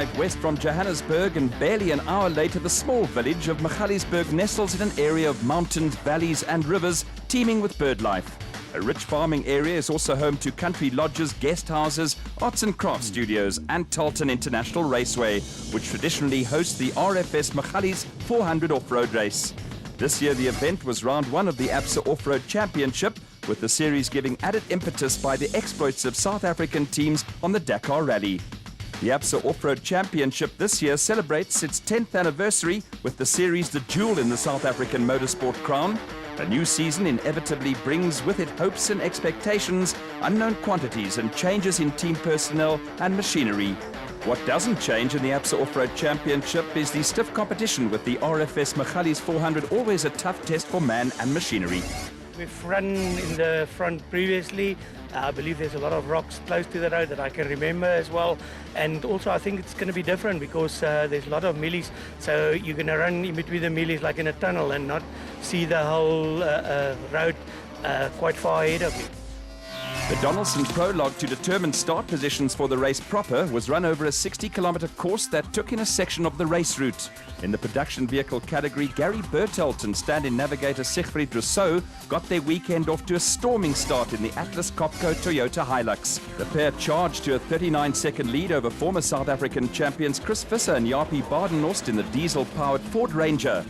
arrived west from Johannesburg, and barely an hour later the small village of Magalies nestles in an area of mountains, valleys and rivers teeming with bird life. A rich farming area is also home to country lodges, guest houses, arts and crafts studios and Talton International Raceway, which traditionally hosts the RFS Magalies 400 off-road race. This year the event was round one of the ABSA Off-Road Championship, with the series giving added impetus by the exploits of South African teams on the Dakar Rally. The ABSA Off-Road Championship this year celebrates its 10th anniversary with the series the jewel in the South African motorsport crown. A new season inevitably brings with it hopes and expectations, unknown quantities and changes in team personnel and machinery. What doesn't change in the ABSA Off-Road Championship is the stiff competition, with the RFS Magalies 400 always a tough test for man and machinery. We've run in the front previously. I believe there's a lot of rocks close to the road that I can remember as well. And also I think it's going to be different because there's a lot of millies. So you're going to run in between the millies like in a tunnel and not see the whole road quite far ahead of you. The Donaldson prologue to determine start positions for the race proper was run over a 60-kilometre course that took in a section of the race route. In the production vehicle category, Gary Bertelt and stand-in navigator Siegfried Rousseau got their weekend off to a storming start in the Atlas Copco Toyota Hilux. The pair charged to a 39-second lead over former South African champions Chris Visser and Jaapie Badenhorst in the diesel-powered Ford Ranger.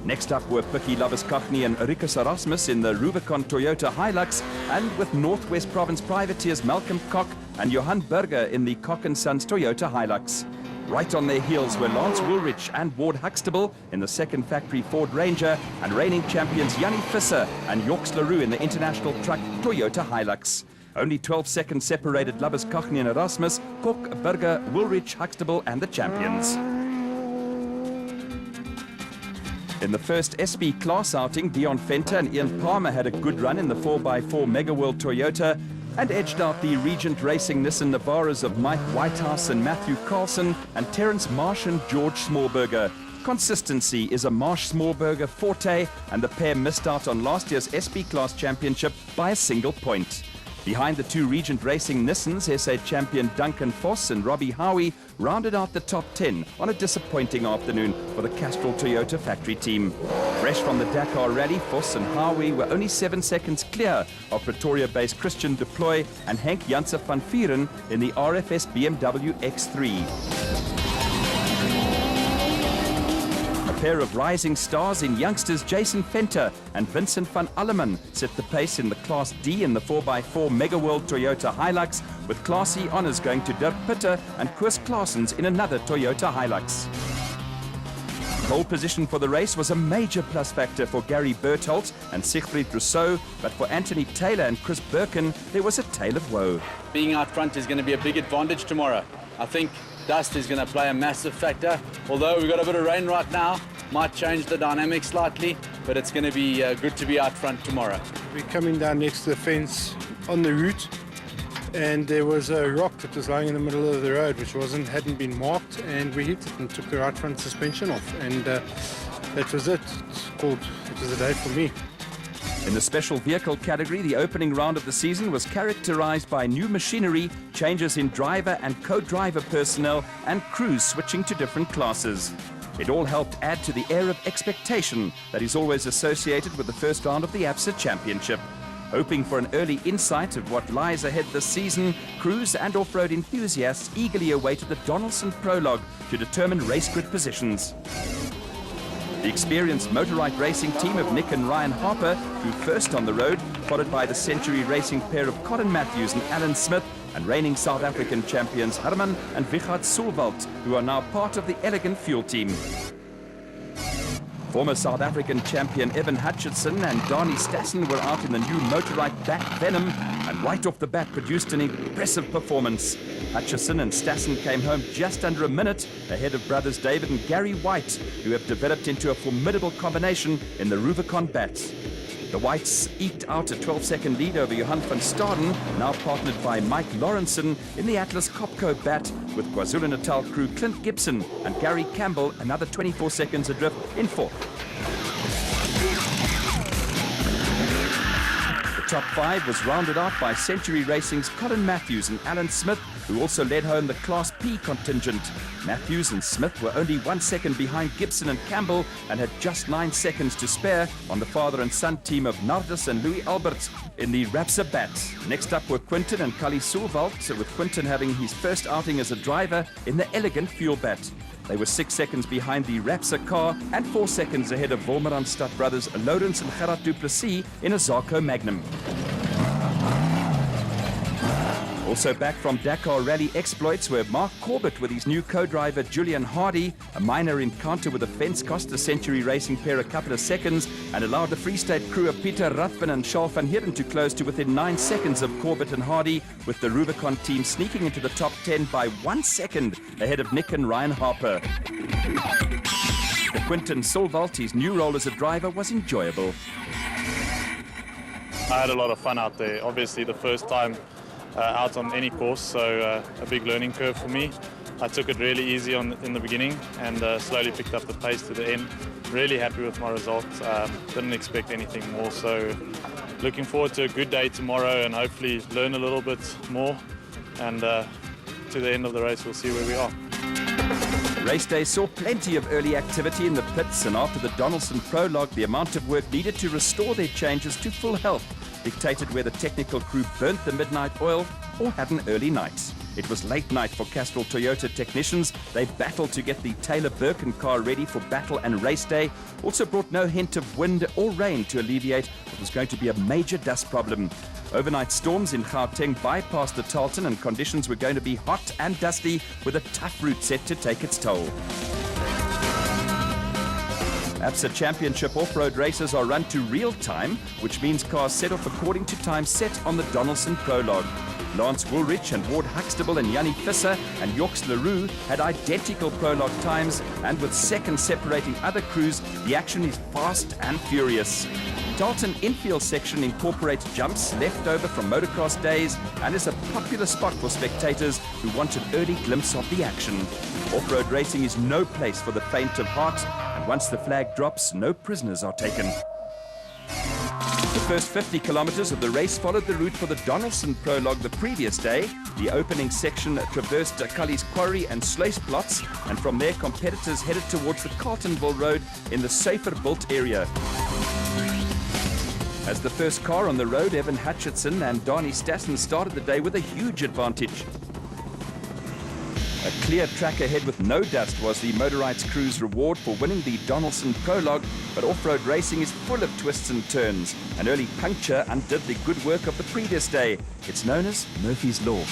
Next up were Pikkie Labuschagne and Rikus Erasmus in the Rubicon Toyota Hilux, and with Northwest Province privateers Malcolm Koch and Johan Burger in the Koch & Sons Toyota Hilux. Right on their heels were Lance Woolrich and Ward Huxtable in the second factory Ford Ranger, and reigning champions Jannie Visser and Yorks LaRue in the international truck Toyota Hilux. Only 12 seconds separated Labuschagne and Erasmus, Koch, Burger, Woolrich, Huxtable and the champions. In the first SP class outing, Dion Venter and Ian Palmer had a good run in the 4x4 Mega World Toyota and edged out the Regent Racing Nissan Navaras of Mike Whitehouse and Matthew Carlson and Terence Marsh and George Smallberger. Consistency is a Marsh Smallberger forte, and the pair missed out on last year's SP class championship by a single point. Behind the two Regent Racing Nissans, SA champion Duncan Voss and Robbie Howie rounded out the top 10 on a disappointing afternoon for the Castrol Toyota factory team. Fresh from the Dakar Rally, Voss and Howie were only 7 seconds clear of Pretoria-based Christian Deploy and Henk Janse van Vieren in the RFS BMW X3. A pair of rising stars in youngsters Jason Venter and Vincent van Alleman set the pace in the Class D in the 4x4 Mega World Toyota Hilux, with Class E honours going to Dirk Pitter and Koos Claessens in another Toyota Hilux. Pole position for the race was a major plus factor for Gary Bertelt and Siegfried Rousseau, but for Anthony Taylor and Chris Birkin, there was a tale of woe. Being out front is going to be a big advantage tomorrow. I think dust is going to play a massive factor. Although we've got a bit of rain right now, might change the dynamic slightly, but it's going to be good to be out front tomorrow. We're coming down next to the fence on the route, and there was a rock that was lying in the middle of the road which hadn't been marked, and we hit it and took the right front suspension off, and that was it. It was a day for me. In the special vehicle category, the opening round of the season was characterized by new machinery, changes in driver and co-driver personnel, and crews switching to different classes. It all helped add to the air of expectation that is always associated with the first round of the ABSA Championship. Hoping for an early insight of what lies ahead this season, crews and off-road enthusiasts eagerly awaited the Donaldson prologue to determine race grid positions. The experienced Motorite racing team of Nick and Ryan Harper flew first on the road, followed by the Century Racing pair of Colin Matthews and Alan Smith, and reigning South African champions Herman and Wichard Sulwald, who are now part of the Elegant Fuel team. Former South African champion Evan Hutchinson and Dani Stassen were out in the new Motorite Bat Venom, and right off the bat produced an impressive performance. Hutchinson and Stassen came home just under a minute ahead of brothers David and Gary White, who have developed into a formidable combination in the Rubicon Bat. The Whites eked out a 12-second lead over Johan van Staden, now partnered by Mike Lawrenson in the Atlas Copco Bat, with KwaZulu-Natal crew Clint Gibson and Gary Campbell another 24 seconds adrift in fourth. The top 5 was rounded out by Century Racing's Colin Matthews and Alan Smith, who also led home the Class P contingent. Matthews and Smith were only 1 second behind Gibson and Campbell and had just 9 seconds to spare on the father and son team of Nardus and Louis Alberts in the Rapsa Bat. Next up were Quinton and Kali Sulvalt, with Quinton having his first outing as a driver in the elegant Fuel Bat. They were 6 seconds behind the Rapsa car and 4 seconds ahead of Wolmeranstad brothers Lawrence and Gerard Duplessis in a Zarco Magnum. Also back from Dakar Rally exploits were Mark Corbett with his new co-driver Julian Hardy. A minor encounter with a fence cost the Century Racing pair a couple of seconds and allowed the Free State crew of Peter Rathven and Charles van Heerden to close to within 9 seconds of Corbett and Hardy, with the Rubicon team sneaking into the top 10 by 1 second ahead of Nick and Ryan Harper. For Quinton Sulvalt, his new role as a driver was enjoyable. I had a lot of fun out there. Obviously the first time out on any course, so a big learning curve for me. I took it really easy in the beginning and slowly picked up the pace to the end. Really happy with my results. Didn't expect anything more, so looking forward to a good day tomorrow and hopefully learn a little bit more, and to the end of the race we'll see where we are. Race day saw plenty of early activity in the pits, and after the Donaldson prologue, the amount of work needed to restore their changes to full health dictated whether technical crew burnt the midnight oil or had an early night. It was late night for Castrol Toyota technicians. They battled to get the Taylor Birkin car ready for battle and race day. Also brought no hint of wind or rain to alleviate what was going to be a major dust problem. Overnight storms in Gauteng bypassed the Tarleton, and conditions were going to be hot and dusty with a tough route set to take its toll. ABSA Championship off-road races are run to real time, which means cars set off according to time set on the Donaldson prologue. Lance Woolrich and Ward Huxtable and Yanni Visser and Yorks LaRue had identical prologue times, and with seconds separating other crews, the action is fast and furious. Tarleton infield section incorporates jumps left over from motocross days and is a popular spot for spectators who want an early glimpse of the action. Off-road racing is no place for the faint of heart, and once the flag drops, no prisoners are taken. The first 50 kilometers of the race followed the route for the Donaldson prologue the previous day. The opening section traversed Cully's Quarry and Sluisplatz, and from there competitors headed towards the Carltonville Road in the safer built area. As the first car on the road, Evan Hutchinson and Darnie Stassen started the day with a huge advantage. A clear track ahead with no dust was the Motorites crew's reward for winning the Donaldson prologue, but off-road racing is full of twists and turns. An early puncture undid the good work of the previous day. It's known as Murphy's Law.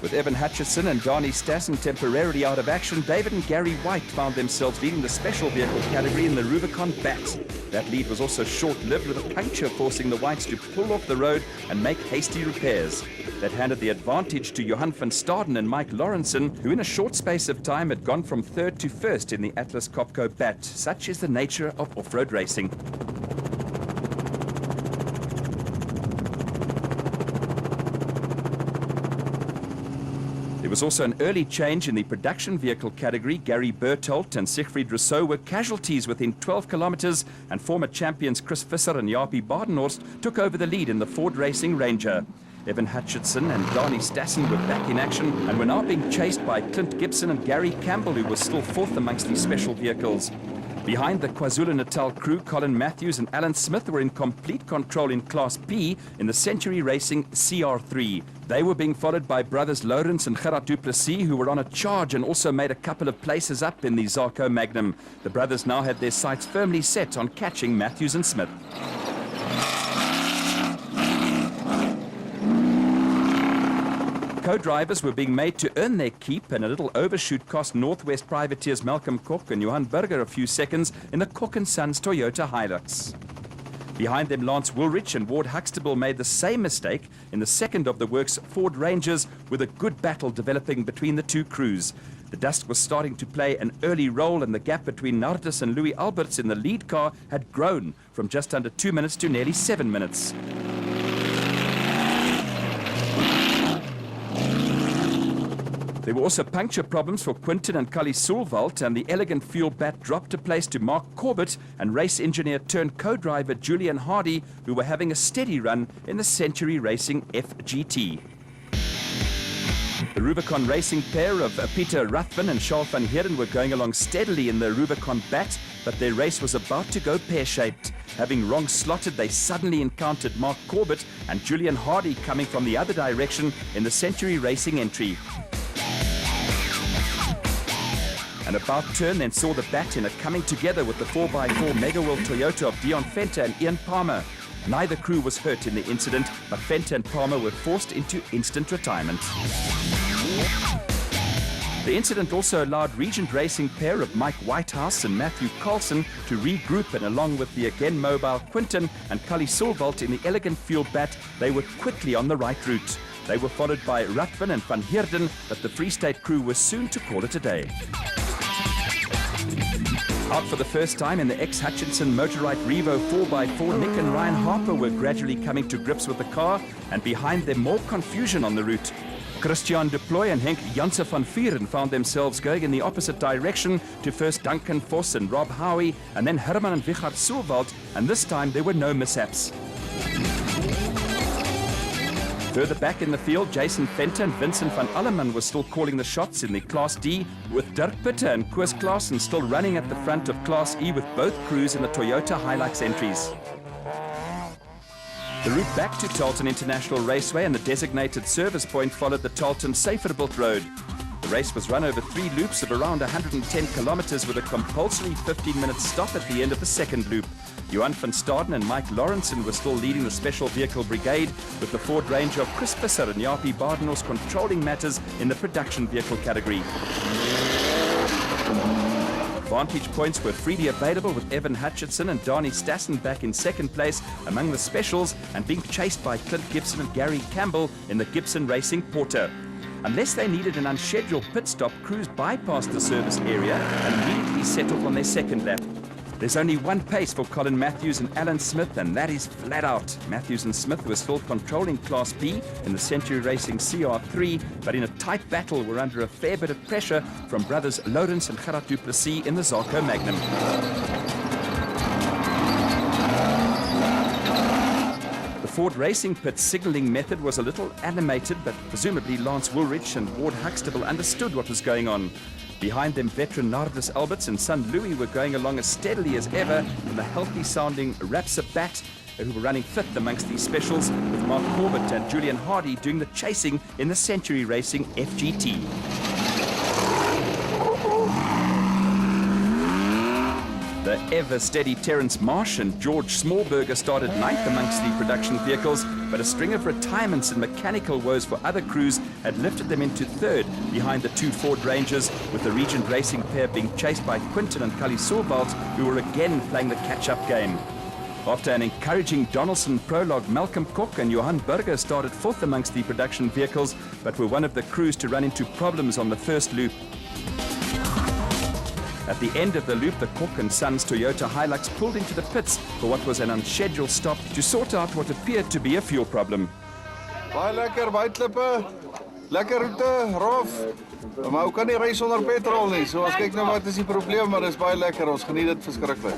With Evan Hutchinson and Darnie Stassen temporarily out of action, David and Gary White found themselves leading the special vehicle category in the Rubicon Bat. That lead was also short-lived, with a puncture forcing the Whites to pull off the road and make hasty repairs. That handed the advantage to Johan van Staden and Mike Lawrenson, who in a short space of time had gone from third to first in the Atlas Copco Bat. Such is the nature of off-road racing. There was also an early change in the production vehicle category. Gary Bertholdt and Siegfried Rousseau were casualties within 12 kilometers, and former champions Chris Visser and Jaapie Badenhorst took over the lead in the Ford Racing Ranger. Evan Hutchinson and Darnie Stassen were back in action and were now being chased by Clint Gibson and Gary Campbell, who was still fourth amongst the special vehicles. Behind the KwaZulu-Natal crew, Colin Matthews and Alan Smith were in complete control in Class P in the Century Racing CR3. They were being followed by brothers Lawrence and Gerard Duplessis, who were on a charge and also made a couple of places up in the Zarco Magnum. The brothers now had their sights firmly set on catching Matthews and Smith. Co-drivers were being made to earn their keep, and a little overshoot cost Northwest privateers Malcolm Cook and Johan Burger a few seconds in the Cook & Sons Toyota Hilux. Behind them, Lance Woolrich and Ward Huxtable made the same mistake in the second of the works Ford Rangers, with a good battle developing between the two crews. The dust was starting to play an early role, and the gap between Nardus and Louis Alberts in the lead car had grown from just under 2 minutes to nearly 7 minutes. There were also puncture problems for Quinton and Cully Sulvalt, and the elegant fuel bat dropped a place to Mark Corbett and race engineer turned co-driver Julian Hardy, who were having a steady run in the Century Racing FGT. The Rubicon racing pair of Peter Ruthven and Charles van Heerden were going along steadily in the Rubicon bat, but their race was about to go pear-shaped. Having wrong slotted, they suddenly encountered Mark Corbett and Julian Hardy coming from the other direction in the Century Racing entry. An about turn then saw the bat in a coming together with the 4x4 Mega World Toyota of Dion Fenter and Ian Palmer. Neither crew was hurt in the incident, but Fenter and Palmer were forced into instant retirement. The incident also allowed Regent Racing pair of Mike Whitehouse and Matthew Carlson to regroup, and along with the again mobile Quinton and Cully Sulvalt in the elegant fuel bat, they were quickly on the right route. They were followed by Ruthven and Van Heerden, but the Free State crew was soon to call it a day. Out for the first time in the ex-Hutchinson Motorite Revo 4x4, Nick and Ryan Harper were gradually coming to grips with the car, and behind them more confusion on the route. Christian de Plooy and Henk Janse van Vieren found themselves going in the opposite direction to first Duncan Vos and Rob Howie, and then Herman and Wichard Sulvalt, and this time there were no mishaps. Further back in the field, Jason Fenter and Vincent van Alleman were still calling the shots in the Class D, with Dirk Pitter and Koos Klaassen still running at the front of Class E with both crews in the Toyota Hilux entries. The route back to Tarleton International Raceway and the designated service point followed the Tarleton Saferbuilt Road. The race was run over 3 loops of around 110 kilometers with a compulsory 15-minute stop at the end of the second loop. Johan van Staden and Mike Lawrenson were still leading the Special Vehicle Brigade, with the Ford Ranger of Chris Visser and Jaapie Badenhorst controlling matters in the production vehicle category. Vantage points were freely available, with Evan Hutchinson and Darnie Stassen back in second place among the specials and being chased by Clint Gibson and Gary Campbell in the Gibson Racing Porter. Unless they needed an unscheduled pit stop, crews bypassed the service area and immediately set off on their second lap. There's only one pace for Colin Matthews and Alan Smith, and that is flat out. Matthews and Smith were still controlling Class B in the Century Racing CR3, but in a tight battle were under a fair bit of pressure from brothers Lawrence and Gerard du Plessis in the Zarco Magnum. The Ford Racing Pit signalling method was a little animated, but presumably Lance Woolrich and Ward Huxtable understood what was going on. Behind them, veteran Nardus Alberts and son Louis were going along as steadily as ever in the healthy-sounding Rapsa Bat, who were running fifth amongst these specials, with Mark Corbett and Julian Hardy doing the chasing in the Century Racing FGT. The ever-steady Terence Marsh and George Smallberger started ninth amongst the production vehicles, but a string of retirements and mechanical woes for other crews had lifted them into third behind the 2 Ford Rangers, with the Regent Racing pair being chased by Quinton and Cully Sulvalt, who were again playing the catch-up game. After an encouraging Donaldson prologue, Malcolm Cook and Johan Burger started fourth amongst the production vehicles, but were one of the crews to run into problems on the first loop. At the end of the loop, the Cook and Sons Toyota Hilux pulled into the pits for what was an unscheduled stop to sort out what appeared to be a fuel problem. Baie lekker, baie klippe, lekker route, rof. Maar hoe kan nie ry sonder petrol nie? So ons kyk nou wat is die probleem, maar dis baie lekker. Ons geniet dit verskriklik.